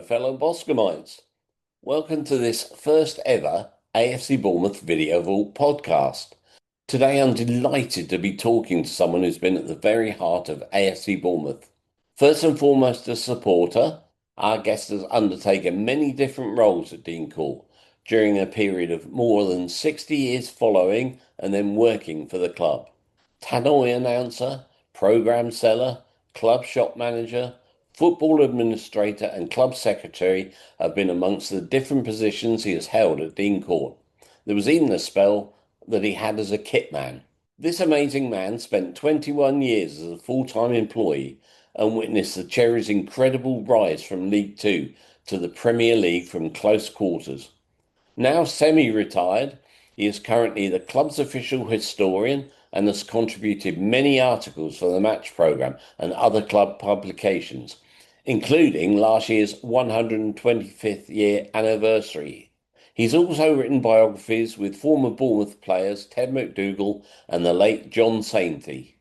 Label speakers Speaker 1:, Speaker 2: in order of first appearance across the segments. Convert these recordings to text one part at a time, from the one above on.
Speaker 1: my fellow Boscombe-ites. Welcome to this first ever AFC Bournemouth Video Vault podcast. Today I'm delighted to be talking to someone who's been at the very heart of AFC Bournemouth. First and foremost a supporter, our guest has undertaken many different roles at Dean Court during a period of more than 60 years following and then working for the club. Tannoy announcer, programme seller, club shop manager, football administrator and club secretary have been amongst the different positions he has held at Dean Court. There was even a spell that he had as a kit man. This amazing man spent 21 years as a full-time employee and witnessed the Cherries' incredible rise from League Two to the Premier League from close quarters. Now semi-retired, he is currently the club's official historian and has contributed many articles for the match programme and other club publications, including last year's 125th year anniversary. He's also written biographies with former Bournemouth players Ted McDougall and the late John Sainthy.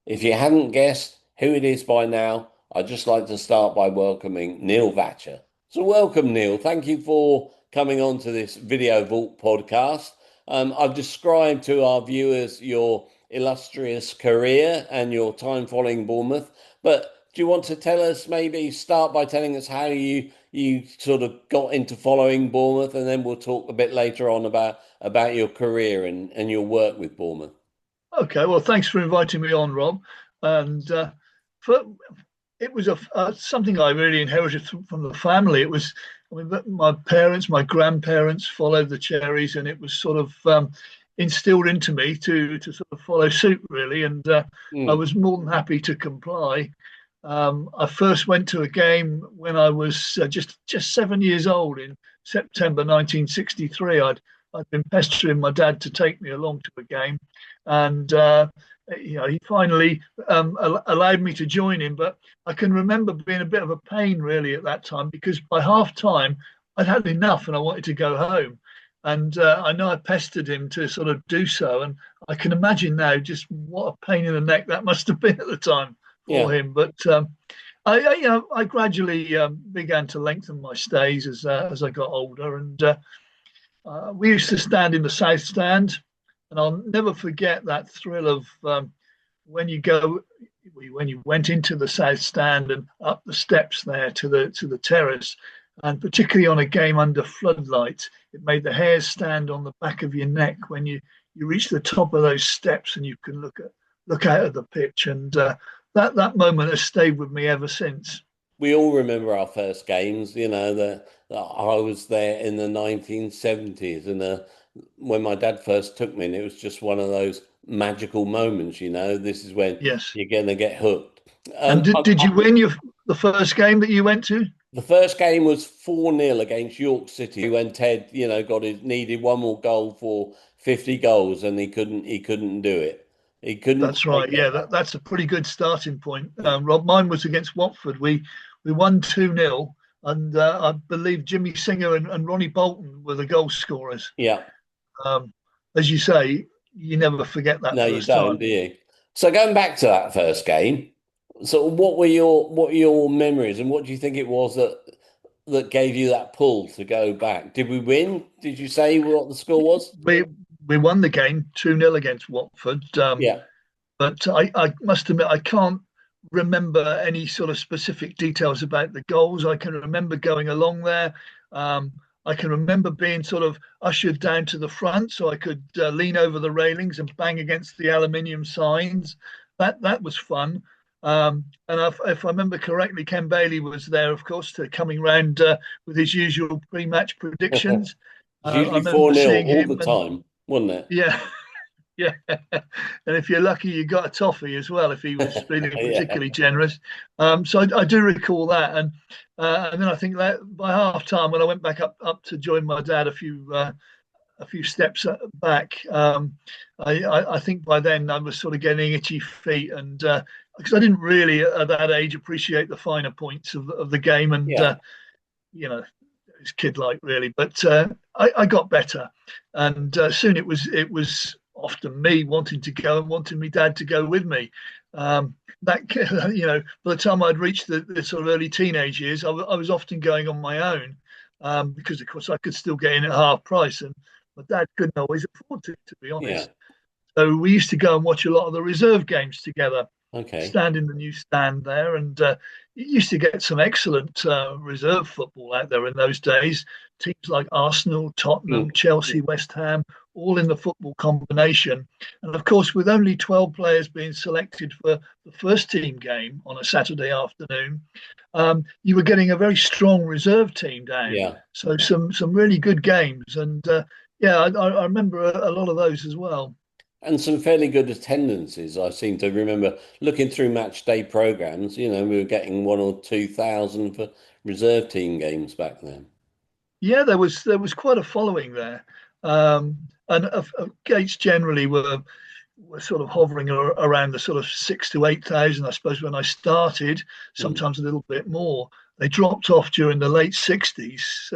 Speaker 1: If you hadn't guessed who it is by now, I'd just like to start by welcoming Neil Vacher. So welcome, Neil. Thank you for coming on to this Video Vault podcast. I've described to our viewers your illustrious career and your time following Bournemouth, but do you want to tell us, maybe start by telling us how you sort of got into following Bournemouth, and then we'll talk a bit later on about your career and your work with Bournemouth.
Speaker 2: Okay, well, thanks for inviting me on, Rob. And it was something I really inherited from the family. It was, my parents, my grandparents followed the Cherries, and it was sort of instilled into me to sort of follow suit, really. And I was more than happy to comply. I first went to a game when I was just 7 years old in September 1963. I'd been pestering my dad to take me along to a game, and he finally allowed me to join him. But I can remember being a bit of a pain really at that time, because by half time I'd had enough and I wanted to go home. And I know I pestered him to sort of do so, and I can imagine now just what a pain in the neck that must have been at the time for him. But I gradually began to lengthen my stays as I got older, and we used to stand in the south stand, and I'll never forget that thrill of when you went into the south stand and up the steps there to the terrace, and particularly on a game under floodlights, it made the hairs stand on the back of your neck when you reach the top of those steps and you can look out at the pitch, and that moment has stayed with me ever since.
Speaker 1: We all remember our first games. That I was there in the 1970s, and when my dad first took me, and it was just one of those magical moments. This is when you're going to get hooked.
Speaker 2: And did you win the first game that you went to?
Speaker 1: The first game was 4-0 against York City, when Ted, needed one more goal for 50 goals, and he couldn't do it. He couldn't.
Speaker 2: That's right. Yeah, that's a pretty good starting point, Rob. Mine was against Watford. We won 2-0, and I believe Jimmy Singer and Ronnie Bolton were the goal scorers.
Speaker 1: Yeah.
Speaker 2: As you say, you never forget that.
Speaker 1: No, you don't, do you? So going back to that first game, so what were your memories, and what do you think it was that gave you that pull to go back? Did we win? Did you say what the score was?
Speaker 2: We won the game 2-0 against Watford. But I must admit, I can't remember any sort of specific details about the goals. I can remember going along there. I can remember being sort of ushered down to the front so I could lean over the railings and bang against the aluminium signs. That was fun. And if I remember correctly, Ken Bailey was there, of course, coming round with his usual pre-match predictions.
Speaker 1: Usually 4-0 all the time, wasn't it?
Speaker 2: Yeah. Yeah, and if you're lucky, you got a toffee as well if he was feeling particularly generous. So I do recall that, and then I think that by half time, when I went back up to join my dad a few steps back, I think by then I was sort of getting itchy feet, and because I didn't really at that age appreciate the finer points of the game, and it's kid-like really, but I got better, and soon it was often me wanting to go and wanting my dad to go with me. That by the time I'd reached the sort of early teenage years, I was often going on my own, because of course I could still get in at half price, and my dad couldn't always afford to be
Speaker 1: Yeah.
Speaker 2: honest. So we used to go and watch a lot of the reserve games together,
Speaker 1: Okay.
Speaker 2: stand in the new stand there, and you used to get some excellent reserve football out there in those days. Teams like Arsenal, Tottenham,
Speaker 1: Mm.
Speaker 2: Chelsea, West Ham, all in the football combination. And of course, with only 12 players being selected for the first team game on a Saturday afternoon, you were getting a very strong reserve team down.
Speaker 1: Yeah.
Speaker 2: So some really good games, and yeah, I remember a lot of those as well.
Speaker 1: And some fairly good attendances. I seem to remember looking through match day programs, we were getting 1 or 2 thousand for reserve team games back then.
Speaker 2: Yeah, there was quite a following there, and gates generally were sort of hovering around the sort of 6 to 8 thousand. I suppose when I started,
Speaker 1: Mm.
Speaker 2: sometimes a little bit more. They dropped off during the late '60s,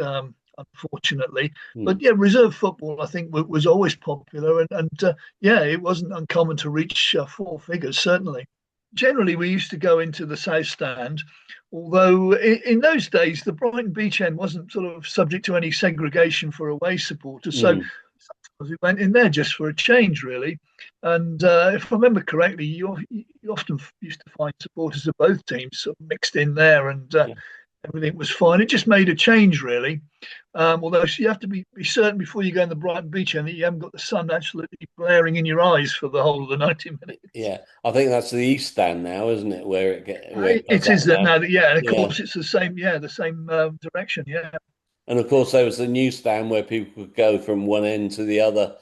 Speaker 2: unfortunately. But
Speaker 1: Mm.
Speaker 2: yeah, reserve football I think was always popular, and yeah, it wasn't uncommon to reach four figures certainly. Generally, we used to go into the South Stand, although in those days the Brighton Beach End wasn't sort of subject to any segregation for away supporters. So
Speaker 1: Mm.
Speaker 2: sometimes we went in there just for a change, really. And if I remember correctly, you often used to find supporters of both teams sort of mixed in there, and
Speaker 1: Yeah.
Speaker 2: everything was fine. It just made a change, really. Although you have to be certain before you go in the Brighton Beach End that you haven't got the sun absolutely blaring in your eyes for the whole of the 90 minutes.
Speaker 1: Yeah. I think that's the East Stand now, isn't it? Where it does
Speaker 2: It
Speaker 1: that
Speaker 2: is that
Speaker 1: now.
Speaker 2: now that yeah, and of
Speaker 1: Yeah.
Speaker 2: course it's the same the same direction. Yeah.
Speaker 1: And of course there was the newsstand where people could go from one end to the other, at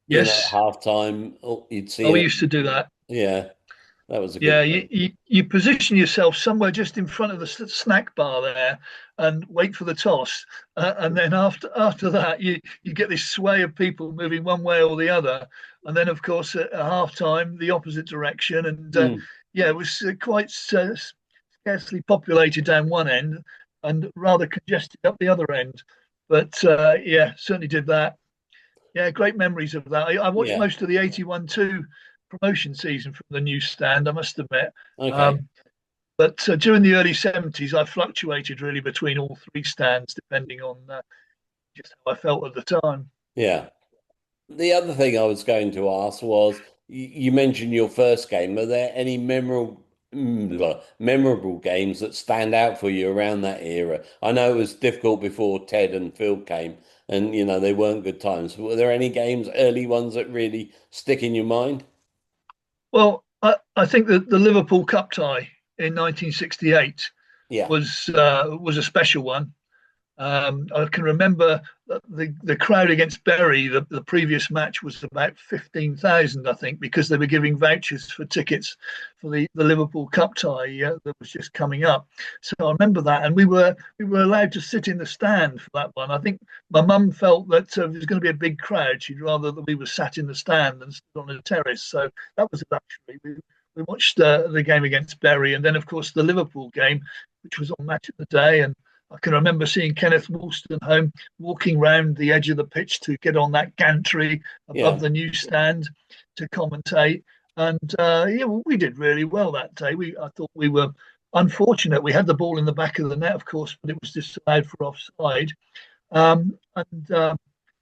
Speaker 2: Yes.
Speaker 1: half time. Oh, you'd see
Speaker 2: Oh, we
Speaker 1: it.
Speaker 2: used to do that.
Speaker 1: Yeah. That was a
Speaker 2: Yeah,
Speaker 1: good
Speaker 2: you position yourself somewhere just in front of the snack bar there, and wait for the toss, and then after that you get this sway of people moving one way or the other, and then of course at half time the opposite direction, and
Speaker 1: thing.
Speaker 2: yeah, it was quite scarcely populated down one end and rather congested up the other end. But yeah, certainly did that. Yeah, great memories of that. I watched
Speaker 1: Yeah.
Speaker 2: most of the 81-2 promotion season from the newsstand, I must admit.
Speaker 1: Okay.
Speaker 2: Um, but during the early 70s, I fluctuated really between all three stands, depending on just how I felt at the time.
Speaker 1: Yeah. The other thing I was going to ask was you mentioned your first game. Are there any memorable games that stand out for you around that era? I know it was difficult before Ted and Phil came, and they weren't good times. Were there any games, early ones, that really stick in your mind?
Speaker 2: Well, I think that the Liverpool Cup tie in 1968
Speaker 1: Yeah.
Speaker 2: was a special one. I can remember the crowd against Bury, the previous match was about 15,000, I think, because they were giving vouchers for tickets for the Liverpool Cup tie that was just coming up. So I remember that, and we were allowed to sit in the stand for that one. I think my mum felt that if there's going to be a big crowd, she'd rather that we were sat in the stand than stood on a terrace. So that was actually we watched the game against Bury, and then of course the Liverpool game, which was on Match of the Day, and I can remember seeing Kenneth Wolstenholme walking round the edge of the pitch to get on that gantry above
Speaker 1: Yeah.
Speaker 2: the newsstand to commentate. And yeah, well, we did really well that day. I thought we were unfortunate. We had the ball in the back of the net, of course, but it was disallowed for offside. And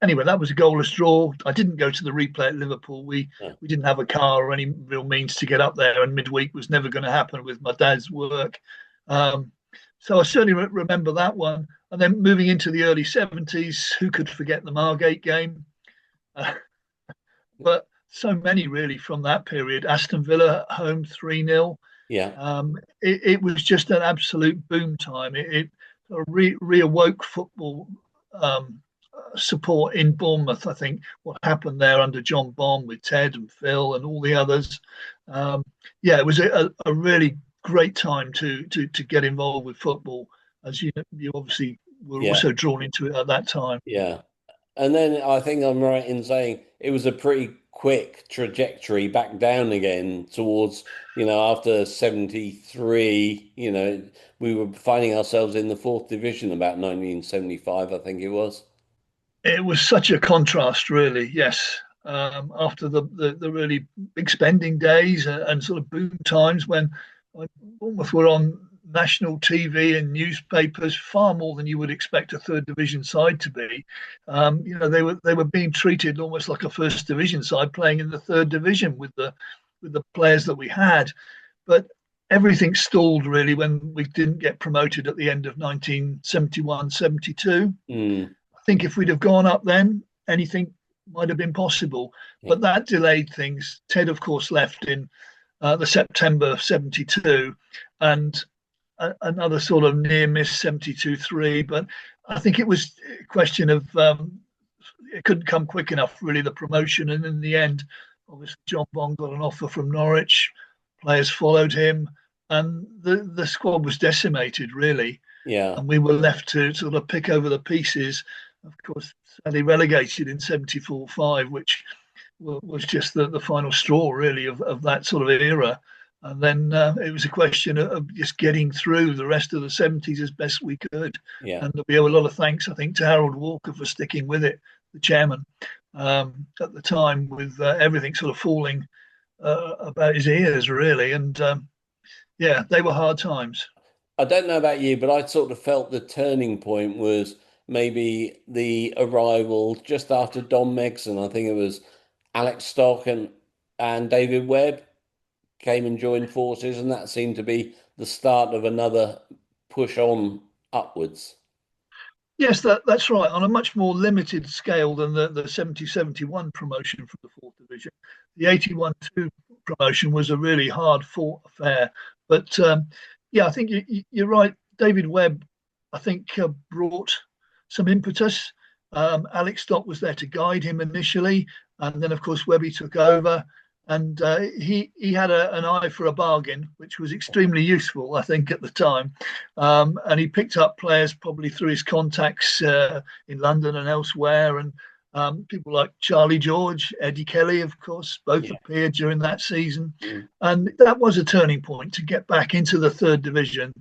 Speaker 2: anyway, that was a goalless draw. I didn't go to the replay at Liverpool.
Speaker 1: Yeah.
Speaker 2: We didn't have a car or any real means to get up there, and midweek was never going to happen with my dad's work. Um, so I certainly remember that one. And then moving into the early 70s, who could forget the Margate game? Uh, but so many really from that period. Aston Villa at home 3-0.
Speaker 1: Yeah.
Speaker 2: It was just an absolute boom time. It reawoke football support in Bournemouth. I think what happened there under John Bond with Ted and Phil and all the others. Um, yeah, it was a really great time to get involved with football, as you obviously were
Speaker 1: Yeah.
Speaker 2: also drawn into it at that time.
Speaker 1: Yeah. And then I think I'm right in saying it was a pretty quick trajectory back down again towards, after 73, we were finding ourselves in the fourth division about 1975, I think it was.
Speaker 2: It was such a contrast, really. Yes, after the really big spending days and sort of boom times when Bournemouth were on national TV and newspapers far more than you would expect a third division side to be. They were being treated almost like a first division side playing in the third division with the players that we had. But everything stalled really when we didn't get promoted at the end of 1971-72.
Speaker 1: Mm,
Speaker 2: I think if we'd have gone up then, anything might have been possible.
Speaker 1: yeah.
Speaker 2: But that delayed things. Ted, of course, left in the September 72, and another sort of near miss 72-3. But I think it was a question of it couldn't come quick enough, really, the promotion. And in the end, obviously, John Bond got an offer from Norwich. Players followed him, and the squad was decimated, really.
Speaker 1: Yeah.
Speaker 2: And we were left to sort of pick over the pieces. Of course, sadly relegated in 74-5, which was just the final straw, really, of that sort of era. And then it was a question of just getting through the rest of the 70s as best we could.
Speaker 1: Yeah.
Speaker 2: And we owe a lot of thanks, I think, to Harold Walker for sticking with it, the chairman, at the time, with everything sort of falling about his ears, really. And yeah, they were hard times.
Speaker 1: I don't know about you, but I sort of felt the turning point was maybe the arrival just after Don Megson. I think it was Alex Stock and David Webb came and joined forces, and that seemed to be the start of another push on upwards.
Speaker 2: Yes, that's right. On a much more limited scale than the 70-71 promotion from the fourth division. The 81-2 promotion was a really hard fought affair. But yeah, I think you're right. David Webb, I think, brought some impetus. Alex Stock was there to guide him initially. And then, of course, Webby took over. And he had an eye for a bargain, which was extremely useful, I think, at the time. And he picked up players probably through his contacts in London and elsewhere. And people like Charlie George, Eddie Kelly, of course, both
Speaker 1: Yeah.
Speaker 2: appeared during that season.
Speaker 1: Mm.
Speaker 2: And that was a turning point to get back into the third division.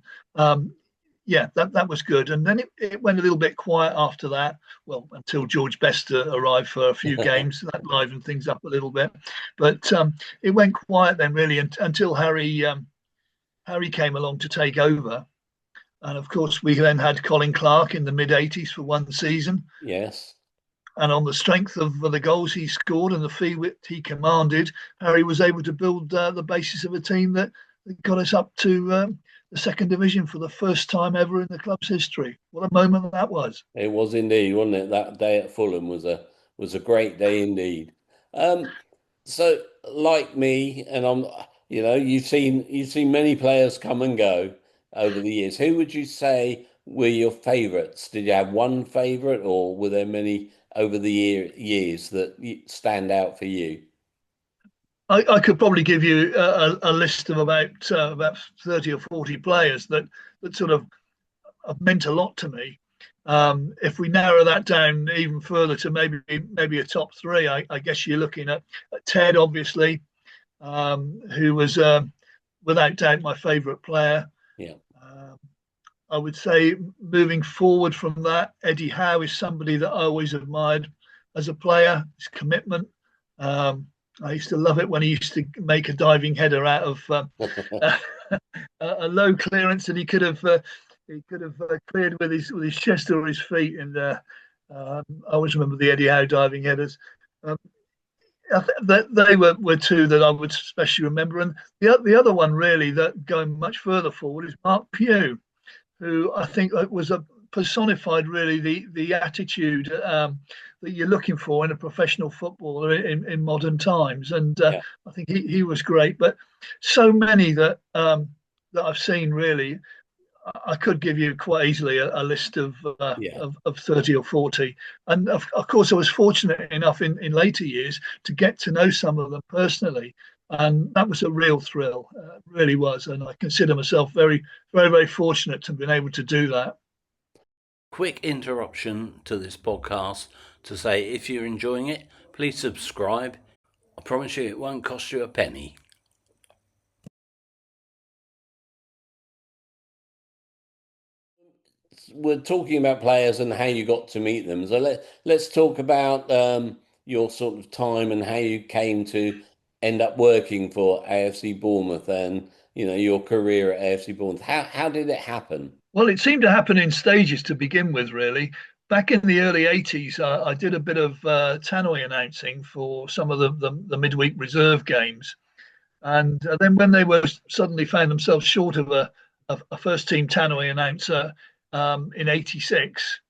Speaker 2: Yeah, that was good. And then it went a little bit quiet after that. Well, until George Bester arrived for a few games, that livened things up a little bit. But it went quiet then, really, until Harry came along to take over. And of course, we then had Colin Clark in the mid 80s for one season.
Speaker 1: Yes.
Speaker 2: And on the strength of the goals he scored and the fee he commanded, Harry was able to build the basis of a team that got us up to the second division for the first time ever in the club's history. What a moment that was!
Speaker 1: It was indeed, wasn't it? That day at Fulham was a great day indeed. So like me, and you've seen many players come and go over the years. Who would you say were your favourites? Did you have one favourite, or were there many over the years that stand out for you?
Speaker 2: I could probably give you a list of about 30 or 40 players that sort of have meant a lot to me. If we narrow that down even further to maybe a top three, I guess you're looking at Ted, obviously, who was without doubt my favourite player.
Speaker 1: Yeah.
Speaker 2: I would say moving forward from that, Eddie Howe is somebody that I always admired as a player, his commitment. I used to love it when he used to make a diving header out of a low clearance, and he could have cleared with his chest or his feet. And I always remember the Eddie Howe diving headers. They were two that I would especially remember. And the other one, really, that going much further forward, is Mark Pugh, who I think was a personified, really, the attitude that you're looking for in a professional footballer in modern times. And
Speaker 1: Yeah.
Speaker 2: I think he was great. But so many that I've seen, really, I could give you quite easily a list of
Speaker 1: Yeah.
Speaker 2: 30 or 40. And of course, I was fortunate enough in later years to get to know some of them personally. And that was a real thrill, really was. And I consider myself very, very, very fortunate to have been able to do that.
Speaker 1: Quick interruption to this podcast to say if you're enjoying it, please subscribe. I promise you it won't cost you a penny. We're talking about players and how you got to meet them. So let's talk about your sort of time and how you came to end up working for AFC Bournemouth and your career at AFC Bournemouth. How did it happen?
Speaker 2: Well, it seemed to happen in stages to begin with, really. Back in the early 80s, I did a bit of tannoy announcing for some of the midweek reserve games. And then when they were suddenly found themselves short of a first team tannoy announcer in 86,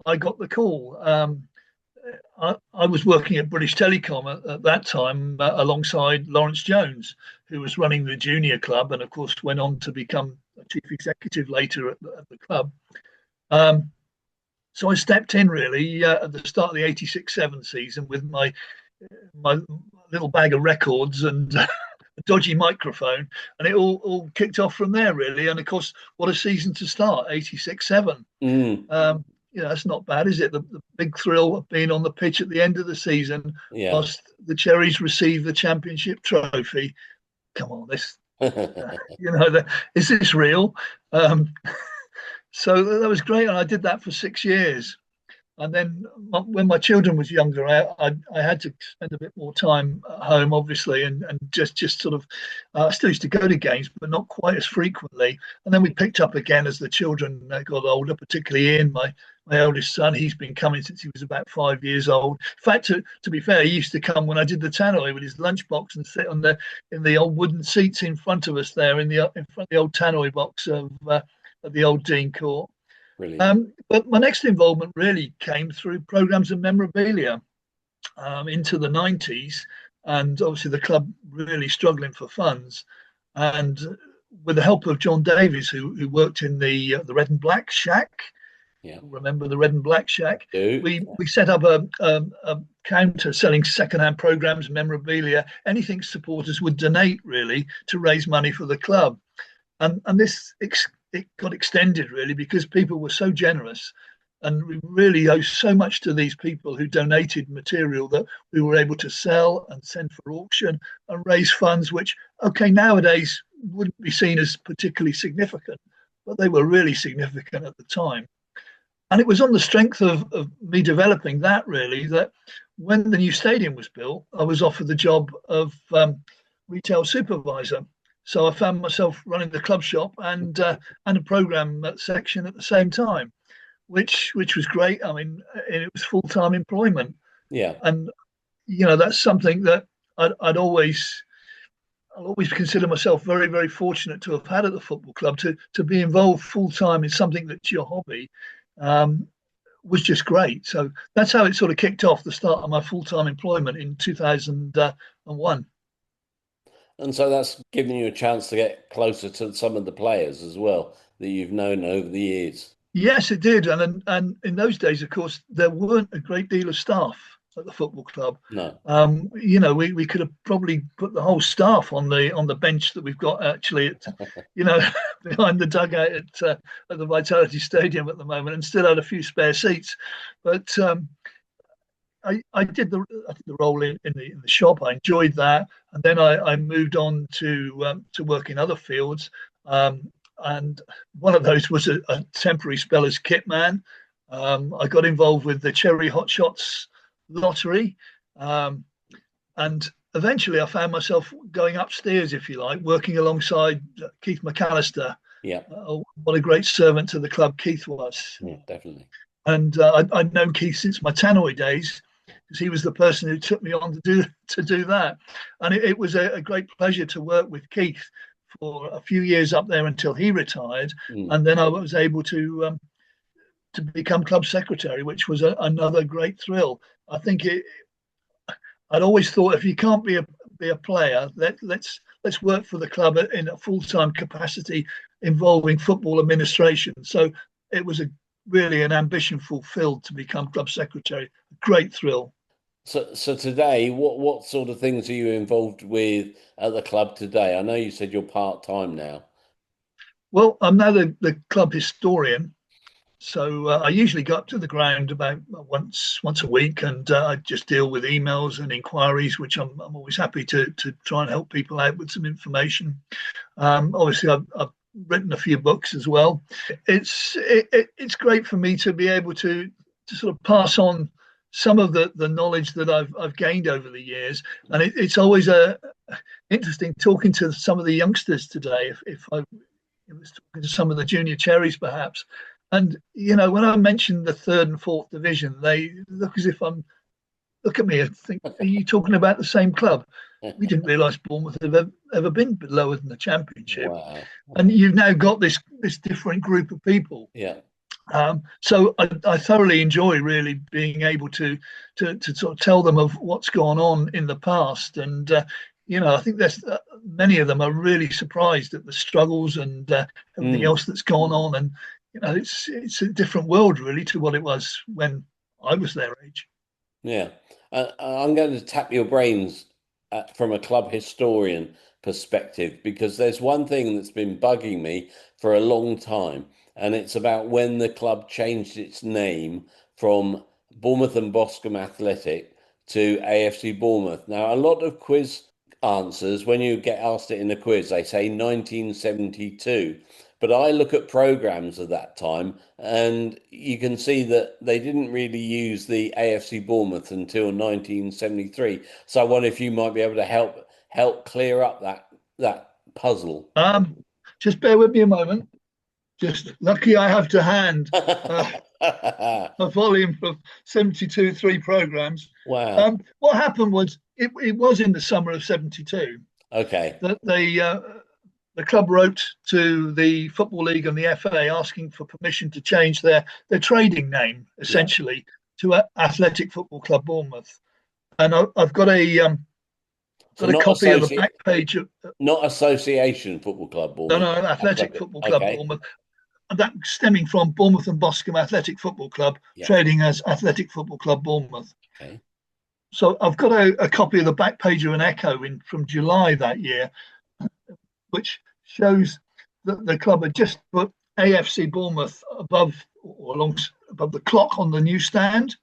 Speaker 2: I got the call. I was working at British Telecom at that time alongside Lawrence Jones, who was running the junior club and, of course, went on to become a chief executive later at the club. So I stepped in really at the start of the 86-7 season with my little bag of records and a dodgy microphone, and it all kicked off from there really. And of course, what a season to start, 86-7. That's not bad, is it? The big thrill of being on the pitch at the end of the season,
Speaker 1: Yeah.
Speaker 2: whilst the Cherries receive the championship trophy. Come on, this, is this real? So that was great, and I did that for 6 years. And then when my children was younger, I had to spend a bit more time at home, obviously, and just sort of, I still used to go to games, but not quite as frequently. And then we picked up again as the children got older, particularly Ian, my eldest son. He's been coming since he was about 5 years old. In fact, to be fair, he used to come when I did the tannoy with his lunchbox and sit in the old wooden seats in front of us there in front of the old tannoy box of the old Dean Court.
Speaker 1: Brilliant.
Speaker 2: But my next involvement really came through programs and memorabilia into the 90s, and obviously the club really struggling for funds. And with the help of John Davies, who worked in the Red and Black Shack, remember the Red and Black Shack? We set up a counter selling secondhand programs, memorabilia, anything supporters would donate really to raise money for the club. And this it got extended really because people were so generous, and we really owe so much to these people who donated material that we were able to sell and send for auction and raise funds, which nowadays wouldn't be seen as particularly significant, but they were really significant at the time. And it was on the strength of me developing that really that when the new stadium was built, I was offered the job of retail supervisor. So I found myself running the club shop and a program section at the same time, which was great. I mean, it was full-time employment.
Speaker 1: Yeah.
Speaker 2: And that's something that I'll always consider myself very, very fortunate to have had at the football club. To be involved full-time in something that's your hobby was just great. So that's how it sort of kicked off the start of my full-time employment in 2001.
Speaker 1: And so that's given you a chance to get closer to some of the players as well that you've known over the years.
Speaker 2: Yes, it did. And in those days, of course, there weren't a great deal of staff at the football club.
Speaker 1: No.
Speaker 2: We could have probably put the whole staff on the bench that we've got actually behind the dugout at the Vitality Stadium at the moment, and still had a few spare seats. But I did the role in the shop. I enjoyed that, and then I moved on to work in other fields. And one of those was a temporary spell as kit man. I got involved with the Cherry Hot Shots lottery, and eventually I found myself going upstairs, if you like, working alongside Keith McAllister.
Speaker 1: Yeah.
Speaker 2: What a great servant to the club Keith was.
Speaker 1: Yeah, definitely.
Speaker 2: And I'd known Keith since my tannoy days, because he was the person who took me on to do that. And it was a great pleasure to work with Keith for a few years up there until he retired. And then I was able to become club secretary, which was another great thrill. I think I'd always thought if you can't be a player, let's work for the club in a full-time capacity involving football administration. So it was really an ambition fulfilled to become club secretary. Great thrill.
Speaker 1: So today, what sort of things are you involved with at the club today? I know you said you're part-time now.
Speaker 2: Well, I'm now the club historian. So I usually go up to the ground about once a week, and I just deal with emails and inquiries, which I'm always happy to try and help people out with some information. Obviously, I've written a few books as well. It's great for me to be able to sort of pass on some of the knowledge that I've gained over the years, and it's always interesting talking to some of the youngsters today. If I was talking to some of the junior cherries, perhaps, and when I mention the third and fourth division, they look as if I'm look at me and think, "Are you talking about the same club?" We didn't realise Bournemouth had ever been lower than the Championship,
Speaker 1: Wow.
Speaker 2: and you've now got this different group of people.
Speaker 1: Yeah.
Speaker 2: So I thoroughly enjoy really being able to sort of tell them of what's gone on in the past, and I think there's many of them are really surprised at the struggles and everything else that's gone on, and it's a different world really to what it was when I was their age.
Speaker 1: Yeah. I'm going to tap your brains from a club historian perspective, because there's one thing that's been bugging me for a long time, and it's about when the club changed its name from Bournemouth and Boscombe Athletic to AFC Bournemouth. Now, a lot of quiz answers, when you get asked it in a quiz, they say 1972. But I look at programs of that time, and you can see that they didn't really use the AFC Bournemouth until 1973. So I wonder if you might be able to help clear up that puzzle.
Speaker 2: Just bear with me a moment. Just lucky I have to hand a volume of 72 three programs.
Speaker 1: Wow.
Speaker 2: What happened was it was in the summer of 72
Speaker 1: Okay.
Speaker 2: that the club wrote to the Football League and the FA asking for permission to change their trading name
Speaker 1: Yeah.
Speaker 2: essentially to Athletic Football Club Bournemouth. And I've got
Speaker 1: So
Speaker 2: a copy of the back page of
Speaker 1: not Association Football Club
Speaker 2: no,
Speaker 1: Bournemouth.
Speaker 2: no, Athletic Football Club
Speaker 1: Okay.
Speaker 2: Bournemouth. And that stemming from Bournemouth and Boscombe Athletic Football Club,
Speaker 1: Yeah.
Speaker 2: trading as Athletic Football Club Bournemouth.
Speaker 1: Okay.
Speaker 2: So I've got a copy of the back page of an Echo from July that year, which shows that the club had just put AFC Bournemouth above the clock on the newsstand.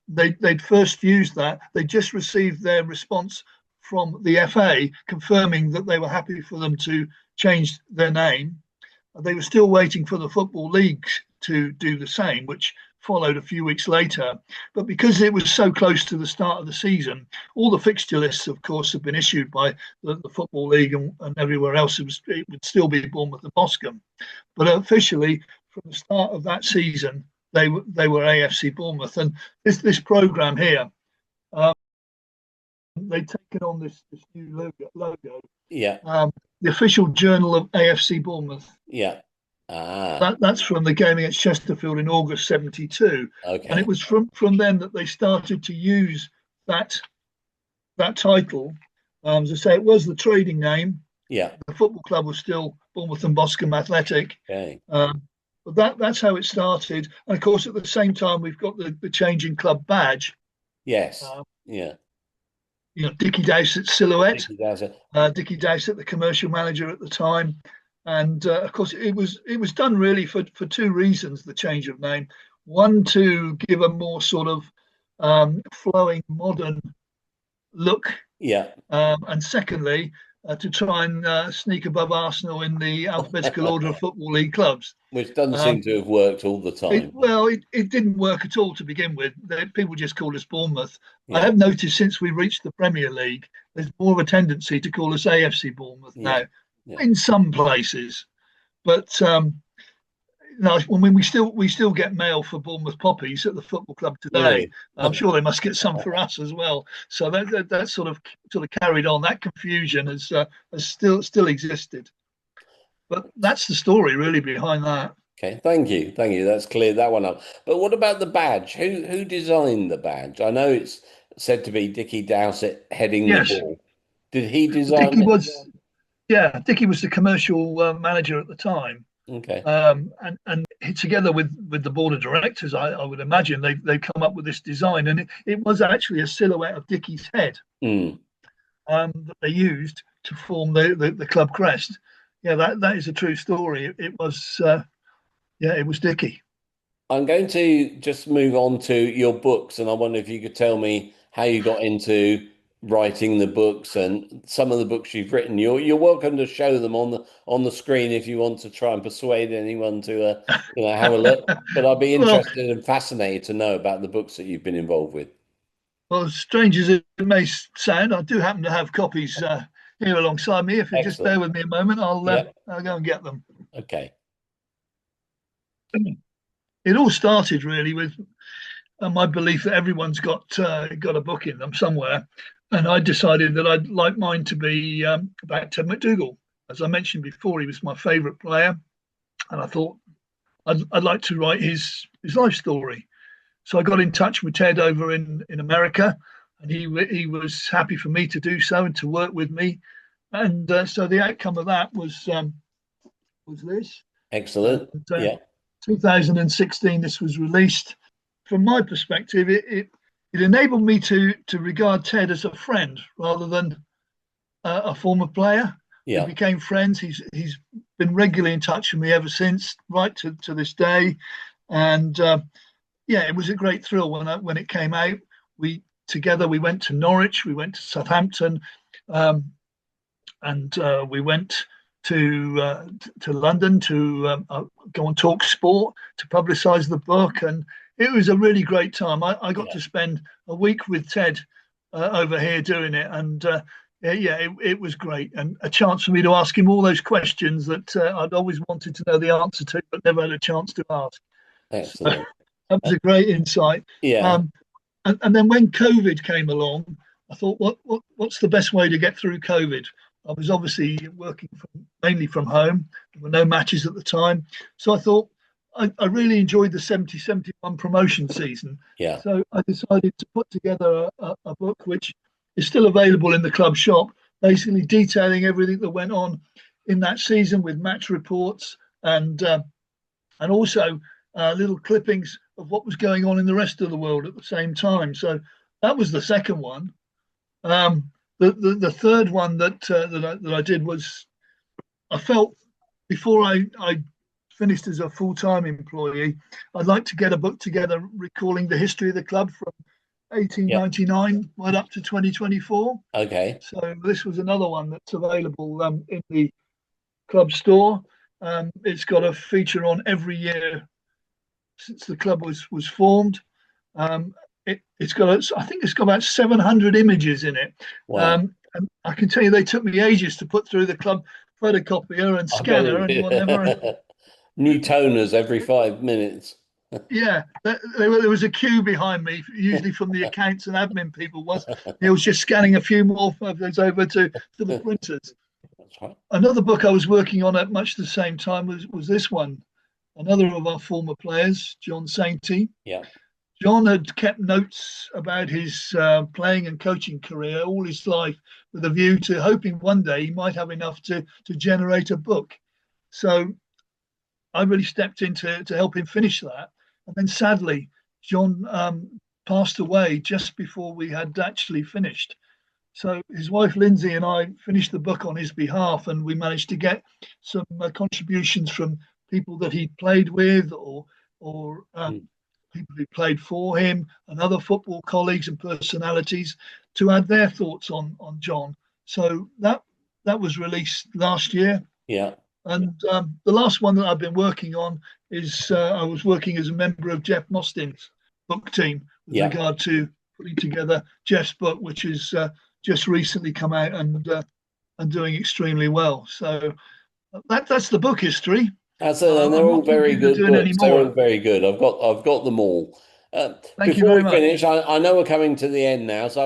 Speaker 2: They'd first used that. They just received their response from the FA confirming that they were happy for them to change their name. They were still waiting for the Football League to do the same, which followed a few weeks later. But because it was so close to the start of the season, all the fixture lists, of course, have been issued by the Football League and everywhere else. It would still be Bournemouth and Boscombe. But officially, from the start of that season, they were AFC Bournemouth. And this programme here, they've taken on this new logo.
Speaker 1: Yeah.
Speaker 2: The official journal of AFC Bournemouth.
Speaker 1: Yeah. Ah.
Speaker 2: That's from the game against Chesterfield in August 72.
Speaker 1: Okay.
Speaker 2: And it was from then that they started to use that title. As I say, it was the trading name.
Speaker 1: Yeah.
Speaker 2: The football club was still Bournemouth and Boscombe Athletic.
Speaker 1: Okay.
Speaker 2: But that's how it started. And of course, at the same time, we've got the changing club badge.
Speaker 1: Yes. Yeah.
Speaker 2: Dickie Dowsett's silhouette.
Speaker 1: Dickie
Speaker 2: Dickie Dowsett, the commercial manager at the time. And of course, it was done really for two reasons, the change of name. One, to give a more sort of flowing, modern look.
Speaker 1: Yeah.
Speaker 2: And secondly, to try and sneak above Arsenal in the alphabetical order of Football League clubs.
Speaker 1: Which doesn't seem to have worked all the time.
Speaker 2: It didn't work at all to begin with. People just called us Bournemouth.
Speaker 1: Yeah.
Speaker 2: I have noticed since we reached the Premier League, there's more of a tendency to call us AFC Bournemouth now.
Speaker 1: Yeah.
Speaker 2: In some places, but we still get mail for Bournemouth Poppies at the football club today.
Speaker 1: Really?
Speaker 2: I'm sure they must get some for us as well. So that sort of carried on. That confusion has still existed, but that's the story really behind that.
Speaker 1: Okay, thank you. That's cleared that one up. But what about the badge? Who designed the badge? I know it's said to be Dickie Dowsett heading the ball. Did he design it?
Speaker 2: Dickie was the commercial manager at the time.
Speaker 1: Okay.
Speaker 2: And together with the board of directors, I would imagine they've come up with this design, and it was actually a silhouette of Dickie's head that they used to form the club crest. Yeah, that is a true story. It was Dickie.
Speaker 1: I'm going to just move on to your books, and I wonder if you could tell me how you got into writing the books and some of the books you've written. You're welcome to show them on the screen if you want to try and persuade anyone to have a look. But I'd be
Speaker 2: Well,
Speaker 1: interested and fascinated to know about the books that you've been involved with.
Speaker 2: well, strange as it may sound, I do happen to have copies here alongside me. If you just bear
Speaker 1: Excellent.
Speaker 2: with me a moment,
Speaker 1: Yeah.
Speaker 2: I'll go and get them.
Speaker 1: Okay.
Speaker 2: It all started really with my belief that everyone's got a book in them somewhere, and I decided that I'd like mine to be about Ted McDougall. As I mentioned before, he was my favourite player, and I thought I'd like to write his life story. So I got in touch with Ted over in America, and he was happy for me to do so and to work with me. And so the outcome of that was this.
Speaker 1: Excellent.
Speaker 2: And,
Speaker 1: Yeah.
Speaker 2: 2016, this was released. From my perspective, it enabled me to regard Ted as a friend rather than a former player. We
Speaker 1: Yeah.
Speaker 2: became friends. He's been regularly in touch with me ever since, right to this day. And yeah, it was a great thrill when it came out. We went to Norwich, we went to Southampton, and we went to London to go on Talk Sport to publicise the book, and it was a really great time. I got
Speaker 1: Yeah.
Speaker 2: to spend a week with Ted over here doing it, and yeah, it was great, and a chance for me to ask him all those questions that I'd always wanted to know the answer to, but never had a chance to ask. So
Speaker 1: Excellent.
Speaker 2: that was a great insight.
Speaker 1: Yeah.
Speaker 2: Um, and then when COVID came along, I thought, what's the best way to get through COVID? I was obviously working mainly from home. There were no matches at the time. So I thought I really enjoyed the 70-71 promotion season.
Speaker 1: Yeah.
Speaker 2: So I decided to put together a book which is still available in the club shop, basically detailing everything that went on in that season with match reports and also little clippings of what was going on in the rest of the world at the same time. So that was the second one. The third one that I did was I felt before I finished as a full-time employee, I'd like to get a book together recalling the history of the club from
Speaker 1: Yeah.
Speaker 2: 1899 right up to 2024.
Speaker 1: Okay.
Speaker 2: So this was another one that's available in the club store. It's got a feature on every year since the club was formed. It's got, I think it's got about 700 images in it.
Speaker 1: Wow.
Speaker 2: And I can tell you they took me ages to put through the club photocopier and
Speaker 1: I bet
Speaker 2: scanner and
Speaker 1: it
Speaker 2: whatever. And
Speaker 1: did. New toners every 5 minutes.
Speaker 2: yeah, there was a queue behind me, usually from the accounts and admin people. It was just scanning a few more of those over to the printers.
Speaker 1: That's right.
Speaker 2: Another book I was working on at much the same time was this one. Another of our former players, John Sainty.
Speaker 1: Yeah.
Speaker 2: John had kept notes about his playing and coaching career all his life with a view to hoping one day he might have enough to generate a book. So I really stepped in to help him finish that. And then sadly, John passed away just before we had actually finished. So his wife Lindsay and I finished the book on his behalf, and we managed to get some contributions from people that he played with, or people who played for him, and other football colleagues and personalities to add their thoughts on John. So that was released last year.
Speaker 1: Yeah.
Speaker 2: And the last one that I've been working on is I was working as a member of Jeff Mostyn's book team with regard to putting together Jeff's book, which has just recently come out and doing extremely well. So that's the book history.
Speaker 1: And they're all very good books. They're all very good. I've got them all.
Speaker 2: Thank you
Speaker 1: Before
Speaker 2: very
Speaker 1: we
Speaker 2: much.
Speaker 1: finish, I know we're coming to the end now, so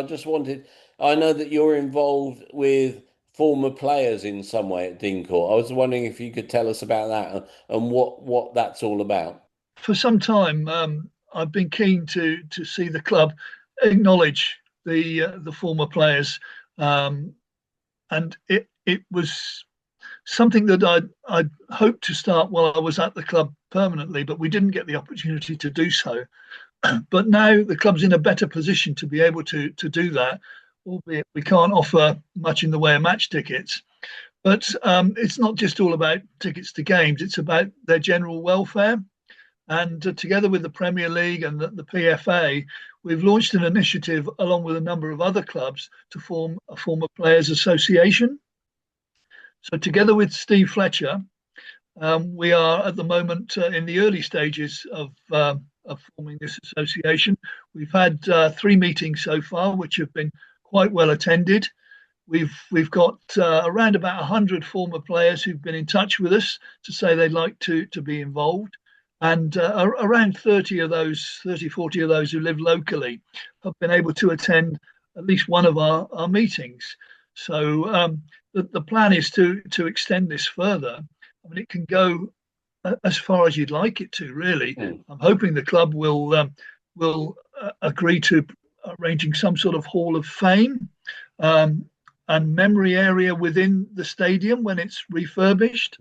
Speaker 1: I know that you're involved with former players in some way at Dean Court. I was wondering if you could tell us about that and what that's all about.
Speaker 2: For some time, I've been keen to see the club acknowledge the former players, and it was something that I'd hoped to start while I was at the club permanently, but we didn't get the opportunity to do so. But now the club's in a better position to be able to do that, albeit we can't offer much in the way of match tickets. But it's not just all about tickets to games, it's about their general welfare. And together with the Premier League and the PFA, we've launched an initiative along with a number of other clubs to form a former players association. So together with Steve Fletcher, we are at the moment in the early stages of forming this association. We've had 3 meetings so far, which have been quite well attended. We've got around about 100 former players who've been in touch with us to say they'd like to be involved. And around 40 of those who live locally have been able to attend at least one of our meetings. So the plan is to extend this further. I mean, it can go as far as you'd like it to, really. I'm hoping the club will agree to arranging some sort of Hall of Fame and memory area within the stadium when it's refurbished,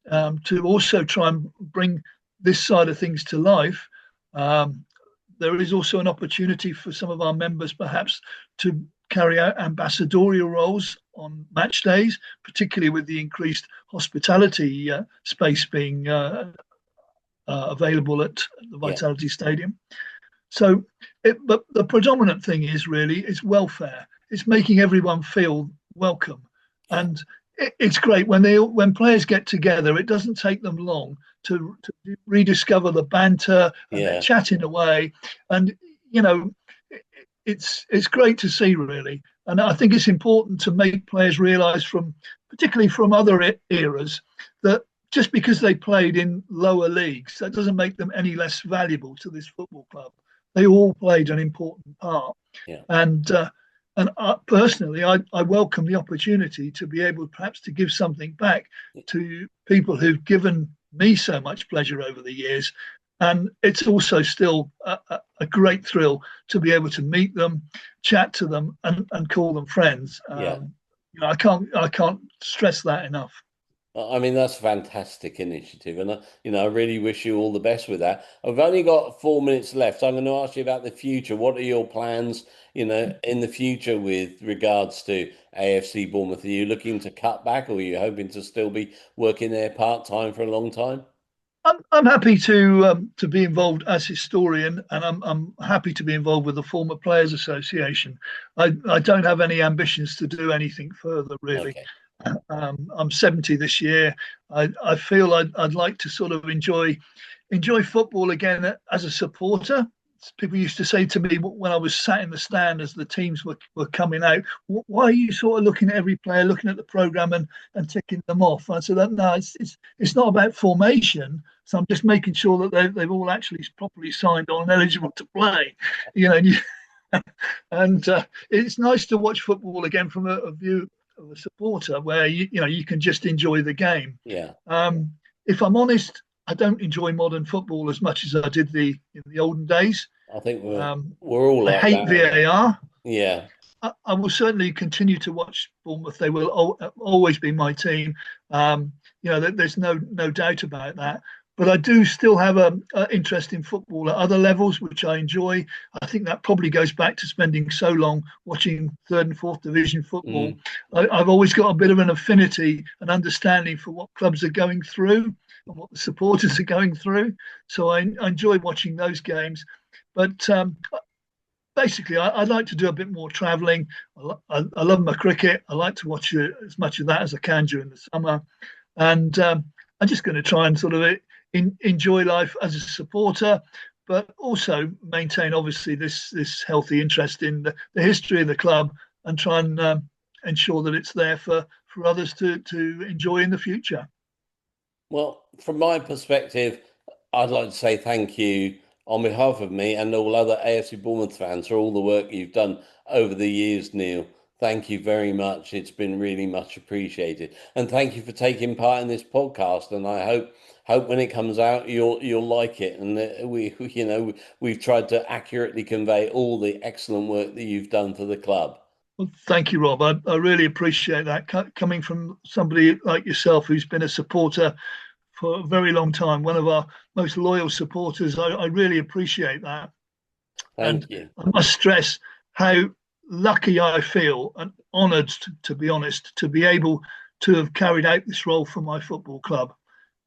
Speaker 2: to also try and bring this side of things to life. There is also an opportunity for some of our members perhaps to carry out ambassadorial roles on match days, particularly with the increased hospitality space being available at the Vitality Stadium. So, but the predominant thing is welfare. It's making everyone feel welcome, and it's great when players get together. It doesn't take them long to rediscover the banter and they're chatting away, and it's great to see, really. And I think it's important to make players realise, particularly from other eras, that just because they played in lower leagues, that doesn't make them any less valuable to this football club. They all played an important part. And personally, I welcome the opportunity to be able perhaps to give something back to people who've given me so much pleasure over the years. And it's also still a great thrill to be able to meet them, chat to them, and call them friends. I can't stress that enough.
Speaker 1: I mean, that's a fantastic initiative, and I really wish you all the best with that. I've only got 4 minutes left. I'm going to ask you about the future. What are your plans, in the future with regards to AFC Bournemouth? Are you looking to cut back, or are you hoping to still be working there part-time for a long time?
Speaker 2: I'm happy to be involved as historian, and I'm happy to be involved with the Former Players Association. I don't have any ambitions to do anything further, really.
Speaker 1: Okay.
Speaker 2: I'm 70 this year. I feel I'd like to sort of enjoy football again as a supporter. People used to say to me when I was sat in the stand as the teams were coming out, why are you sort of looking at every player, looking at the programme and ticking them off? I said, no, it's not about formation. So I'm just making sure that they've all actually properly signed on and eligible to play. And it's nice to watch football again from a view of a supporter where you can just enjoy the game. If I'm honest, I don't enjoy modern football as much as I did in the olden days.
Speaker 1: I think we're all like
Speaker 2: I hate VAR.
Speaker 1: Yeah.
Speaker 2: I will certainly continue to watch Bournemouth. They will always be my team. There's no doubt about that. But I do still have an interest in football at other levels, which I enjoy. I think that probably goes back to spending so long watching 3rd and 4th division football. I've always got a bit of an affinity and understanding for what clubs are going through and what the supporters are going through. So I enjoy watching those games. But basically, I'd like to do a bit more travelling. I love my cricket. I like to watch as much of that as I can during the summer. And I'm just going to try and sort of enjoy life as a supporter, but also maintain, obviously, this healthy interest in the history of the club and try and ensure that it's there for others to enjoy in the future.
Speaker 1: Well, from my perspective, I'd like to say thank you on behalf of me and all other AFC Bournemouth fans for all the work you've done over the years, Neil. Thank you very much. It's been really much appreciated. And thank you for taking part in this podcast. And I hope when it comes out, you'll like it. And we've tried to accurately convey all the excellent work that you've done for the club.
Speaker 2: Well, thank you, Rob. I really appreciate that. Coming from somebody like yourself who's been a supporter for a very long time, one of our most loyal supporters, I really appreciate that.
Speaker 1: Thank you.
Speaker 2: I must stress how lucky I feel and honoured, to be honest, to be able to have carried out this role for my football club.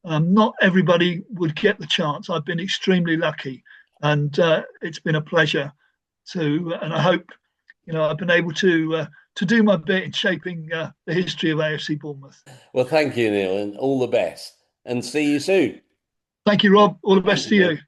Speaker 2: Not everybody would get the chance. I've been extremely lucky, and it's been a pleasure. and I hope I've been able to do my bit in shaping the history of AFC Bournemouth.
Speaker 1: Well, thank you, Neil, and all the best. And see you soon.
Speaker 2: Thank you, Rob. All the best
Speaker 1: Thank
Speaker 2: to
Speaker 1: you.
Speaker 2: you.